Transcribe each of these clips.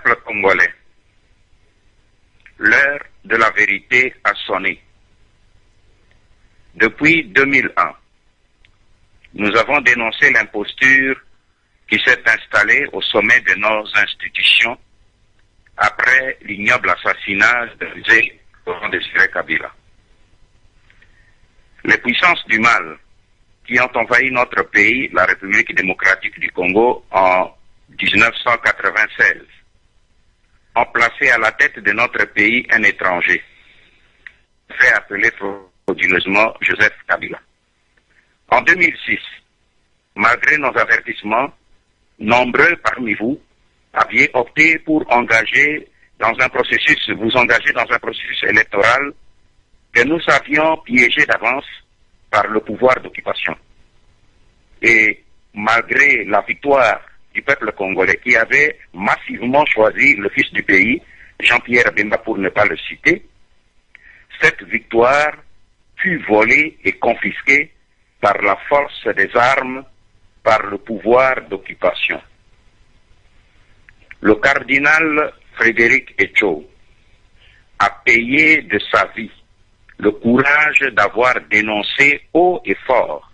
Peuple congolais, l'heure de la vérité a sonné. Depuis 2001, nous avons dénoncé l'imposture qui s'est installée au sommet de nos institutions après l'ignoble assassinat de Laurent Désiré Kabila. Les puissances du mal qui ont envahi notre pays, la République démocratique du Congo, en 1996, ont placé à la tête de notre pays un étranger, fait appeler frauduleusement Joseph Kabila. En 2006, malgré nos avertissements, nombreux parmi vous aviez opté pour engager dans un processus, vous engager dans un processus électoral que nous avions piégé d'avance par le pouvoir d'occupation. Et malgré la victoire du peuple congolais qui avait massivement choisi le fils du pays, Jean-Pierre Bemba pour ne pas le citer, cette victoire fut volée et confisquée par la force des armes, par le pouvoir d'occupation. Le cardinal Frédéric Etcho a payé de sa vie le courage d'avoir dénoncé haut et fort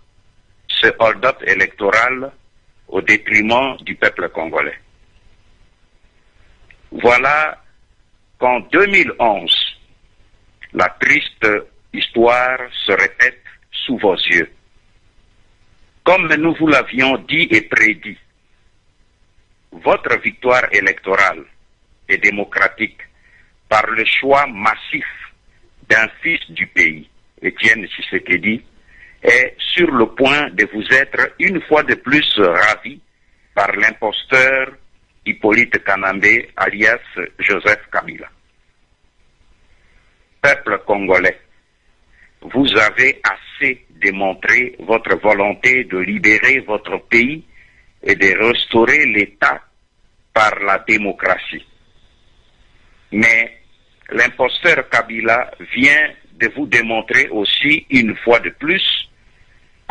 ce hold-up électoral au détriment du peuple congolais. Voilà qu'en 2011, la triste histoire se répète sous vos yeux. Comme nous vous l'avions dit et prédit, votre victoire électorale et démocratique par le choix massif d'un fils du pays, Étienne Tshisekedi, est sur le point de vous être une fois de plus ravi par l'imposteur Hippolyte Kanambe, alias Joseph Kabila. Peuple congolais, vous avez assez démontré votre volonté de libérer votre pays et de restaurer l'État par la démocratie. Mais l'imposteur Kabila vient de vous démontrer aussi une fois de plus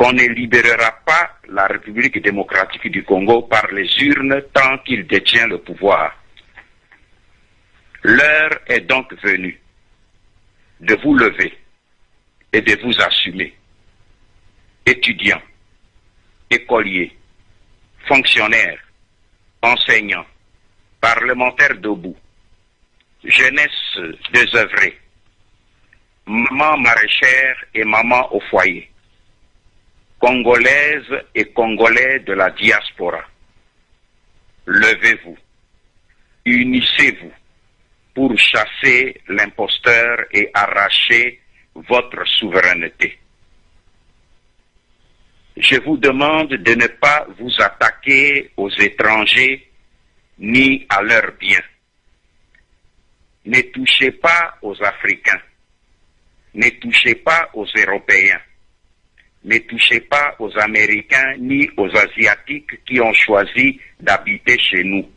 qu'on ne libérera pas la République démocratique du Congo par les urnes tant qu'il détient le pouvoir. L'heure est donc venue de vous lever et de vous assumer. Étudiants, écoliers, fonctionnaires, enseignants, parlementaires debout, jeunesse désœuvrée, maman maraîchère et maman au foyer, Congolaises et Congolais de la diaspora, levez-vous, unissez-vous pour chasser l'imposteur et arracher votre souveraineté. Je vous demande de ne pas vous attaquer aux étrangers ni à leurs biens. Ne touchez pas aux Africains, ne touchez pas aux Européens, ne touchez pas aux Américains ni aux Asiatiques qui ont choisi d'habiter chez nous.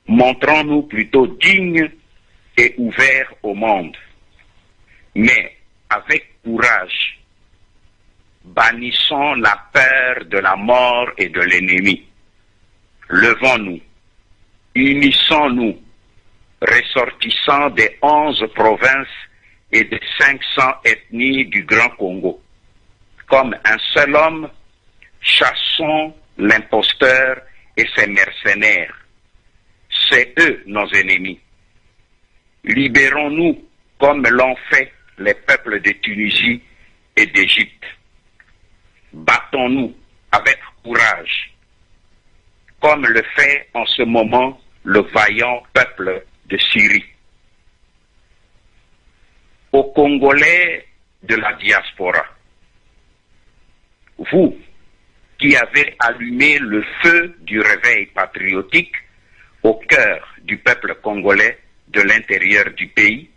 Montrons-nous plutôt dignes et ouverts au monde, mais avec courage. Bannissons la peur de la mort et de l'ennemi. Levons-nous, unissons-nous, ressortissants des 11 provinces et des 500 ethnies du Grand Congo. Comme un seul homme, chassons l'imposteur et ses mercenaires. C'est eux nos ennemis. Libérons-nous comme l'ont fait les peuples de Tunisie et d'Égypte. Battons-nous avec courage, comme le fait en ce moment le vaillant peuple de Syrie. Aux Congolais de la diaspora, vous qui avez allumé le feu du réveil patriotique au cœur du peuple congolais de l'intérieur du pays,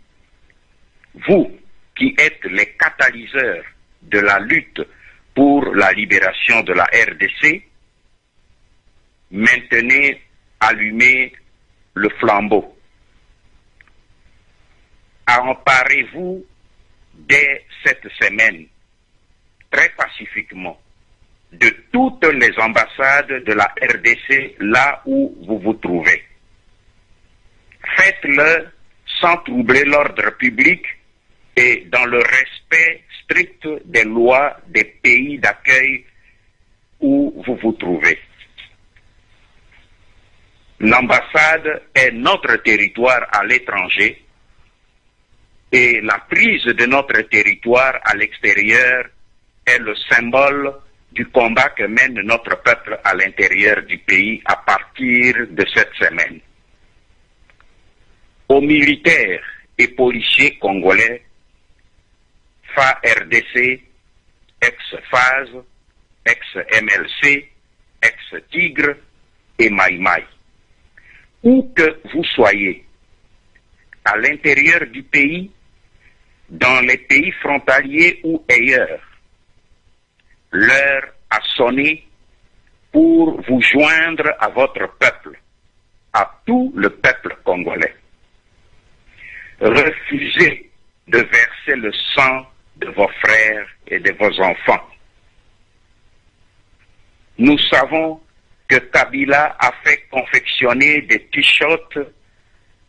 vous qui êtes les catalyseurs de la lutte pour la libération de la RDC, maintenez allumé le flambeau. Emparez-vous dès cette semaine, très pacifiquement, de toutes les ambassades de la RDC là où vous vous trouvez. faites-le sans troubler l'ordre public et dans le respect strict des lois des pays d'accueil où vous vous trouvez. L'ambassade est notre territoire à l'étranger et la prise de notre territoire à l'extérieur est le symbole du combat que mène notre peuple à l'intérieur du pays à partir de cette semaine. Aux militaires et policiers congolais, FA-RDC, ex-FAZ, ex-MLC, ex-Tigre et Maïmaï. Où que vous soyez, à l'intérieur du pays, dans les pays frontaliers ou ailleurs, l'heure a sonné pour vous joindre à votre peuple, à tout le peuple congolais. Refusez de verser le sang de vos frères et de vos enfants. Nous savons que Kabila a fait confectionner des t-shirts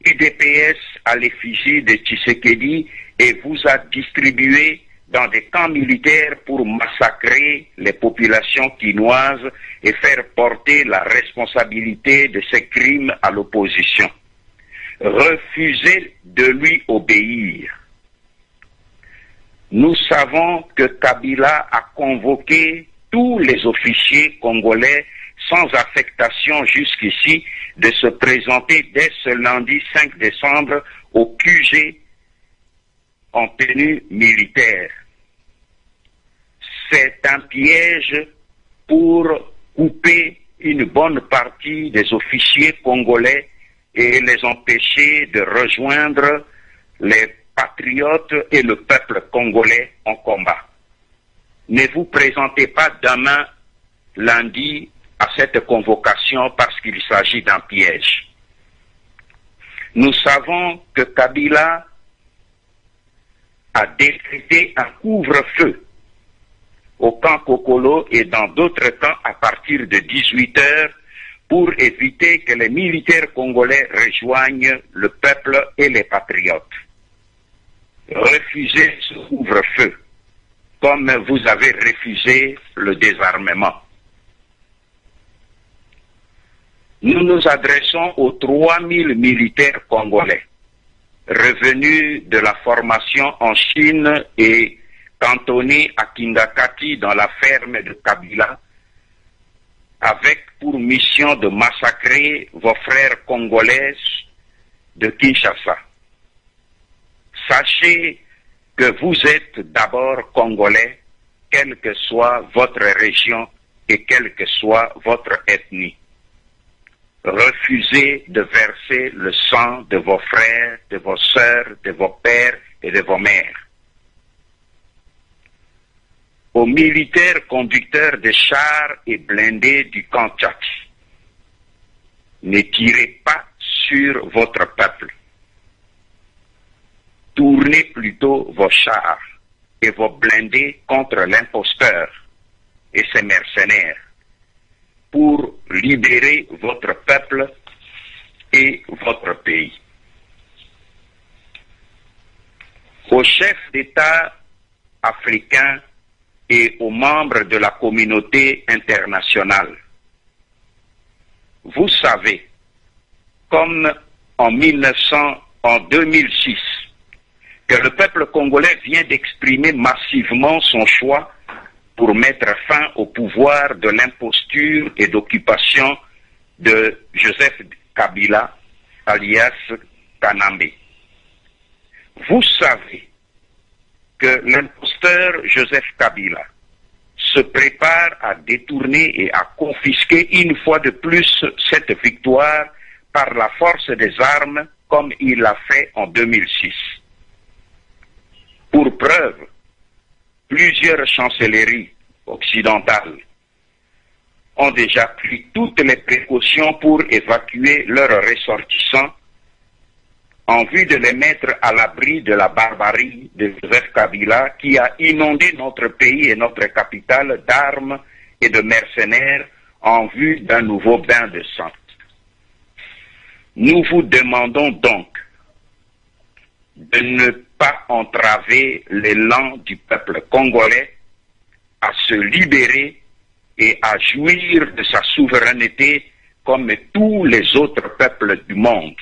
UDPS à l'effigie de Tshisekedi et vous a distribué dans des camps militaires pour massacrer les populations quinoises et faire porter la responsabilité de ces crimes à l'opposition. Refusez de lui obéir. Nous savons que Kabila a convoqué tous les officiers congolais sans affectation jusqu'ici de se présenter dès ce lundi 5 décembre au QG en tenue militaire. C'est un piège pour couper une bonne partie des officiers congolais et les empêcher de rejoindre les patriotes et le peuple congolais en combat. Ne vous présentez pas demain, lundi, à cette convocation parce qu'il s'agit d'un piège. Nous savons que Kabila a décrété un couvre-feu au camp Kokolo et dans d'autres camps à partir de 18 h pour éviter que les militaires congolais rejoignent le peuple et les patriotes. Refusez ce couvre-feu, comme vous avez refusé le désarmement. Nous nous adressons aux 3000 militaires congolais revenus de la formation en Chine et cantonnés à Kingakati dans la ferme de Kabila, avec pour mission de massacrer vos frères congolais de Kinshasa. Sachez que vous êtes d'abord congolais, quelle que soit votre région et quelle que soit votre ethnie. Refusez de verser le sang de vos frères, de vos sœurs, de vos pères et de vos mères. Aux militaires conducteurs de chars et blindés du camp Tchaki, ne tirez pas sur votre peuple. Tournez plutôt vos chars et vos blindés contre l'imposteur et ses mercenaires pour libérer votre peuple et votre pays. Aux chefs d'État africains et aux membres de la communauté internationale, vous savez, comme en 2006, que le peuple congolais vient d'exprimer massivement son choix pour mettre fin au pouvoir de l'imposture et d'occupation de Joseph Kabila, alias Kanambe. Vous savez que l'imposteur Joseph Kabila se prépare à détourner et à confisquer une fois de plus cette victoire par la force des armes comme il l'a fait en 2006. Pour preuve, plusieurs chancelleries occidentales ont déjà pris toutes les précautions pour évacuer leurs ressortissants en vue de les mettre à l'abri de la barbarie de Joseph Kabila qui a inondé notre pays et notre capitale d'armes et de mercenaires en vue d'un nouveau bain de sang. Nous vous demandons donc, de ne pas entraver l'élan du peuple congolais à se libérer et à jouir de sa souveraineté comme tous les autres peuples du monde.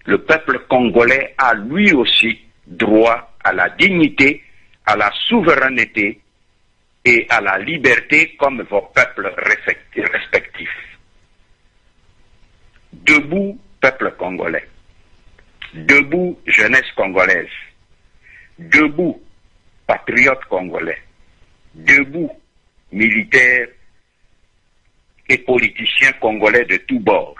Le peuple congolais a lui aussi droit à la dignité, à la souveraineté et à la liberté comme vos peuples respectifs. Debout, peuple congolais. Debout, jeunesse congolaise. Debout, patriotes congolais. Debout, militaires et politiciens congolais de tous bords.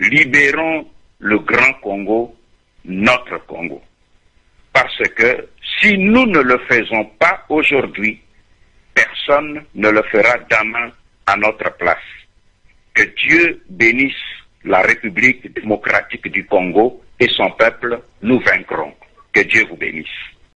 Libérons le grand Congo, notre Congo. Parce que si nous ne le faisons pas aujourd'hui, personne ne le fera demain à notre place. Que Dieu bénisse la République démocratique du Congo et son peuple, nous vaincrons. Que Dieu vous bénisse.